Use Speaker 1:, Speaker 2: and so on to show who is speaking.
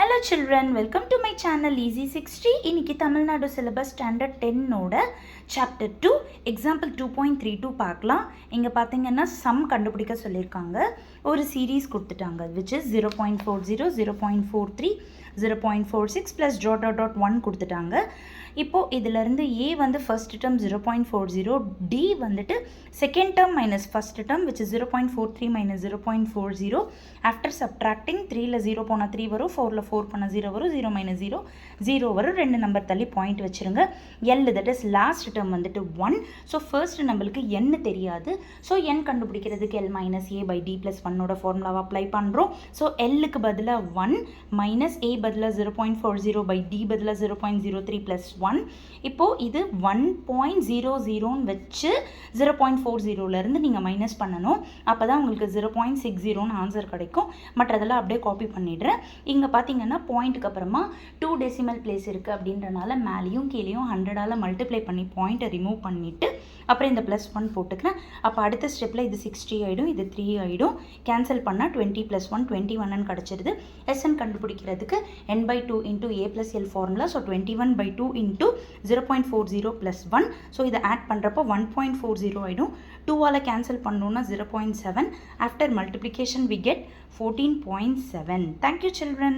Speaker 1: Hello children, welcome to my channel Easy 60. இன்னைக்கு Tamil Nadu syllabus standard 10 ஓட chapter 2 example 2.32 பார்க்கலாம். இங்கே பார்த்தீங்கன்னா சம் கண்டுபிடிக்க சொல்லியிருக்காங்க. ஒரு சீரீஸ் கொடுத்துட்டாங்க which is 0.40, 0.43, 0.46 plus dot dot dot 1 கொடுத்துட்டாங்க. இப்போது இதிலிருந்து A வந்து ஃபர்ஸ்ட் டேர்ம் 0.40, D வந்துட்டு second term minus first term which is 0.43 minus 0.40. After subtracting 3ல் 0 போனால் 3 வரும், 4ல் 4 போனால் 0 வரும், 0 minus 0 0 வரும். 2 நம்பர் தள்ளி பாயிண்ட் வச்சுருங்க. L that is last term வந்துட்டு 1. ஸோ ஃபர்ஸ்ட் நம்மளுக்கு n தெரியாது. ஸோ n கண்டுபிடிக்கிறதுக்கு L minus A by D plus 1ஓட ஃபார்முலாவை அப்ளை பண்ணுறோம். ஸோ Lக்கு பதிலாக 1 மைனஸ் A பதிலாக 0.40 by D பதிலாக 0.03 plus 1. இப்போது இது 1.00 வச்சு 0.40லேருந்து நீங்கள் மைனஸ் பண்ணணும். அப்போ தான் உங்களுக்கு 0.60 ஆன்சர் கிடைக்கும். மற்றதெல்லாம் அப்படியே காப்பி பண்ணிடுறேன். இங்கே பார்த்தீங்கன்னா பாயிண்ட்டுக்கு அப்புறமா 2 டெசிமல் பிளேஸ் இருக்குது அப்படின்றனால மேலேயும் கீழேயும் 100ஆல் மல்டிப்ளை பண்ணி பாயிண்ட்டை ரிமூவ் பண்ணிவிட்டு அப்புறம் இந்த ப்ளஸ் 1 போட்டுக்கிறேன். அப்போ அடுத்த ஸ்டெப்பில் இது 60 ஆகிடும், இது 3 ஆகிடும். கேன்சல் பண்ணால் 20 + 1 21 கிடச்சிருது. SN கண்டுபிடிக்கிறதுக்கு n/2 × A + L formula. So 21/2 × 0.40 + 1. So இதை ஆட் பண்ணுறப்போ 1.40 ஆகிடும். 2ஆல் கேன்சல் பண்ணோன்னா 0.7. After multiplication we get 14.7. Thank you children.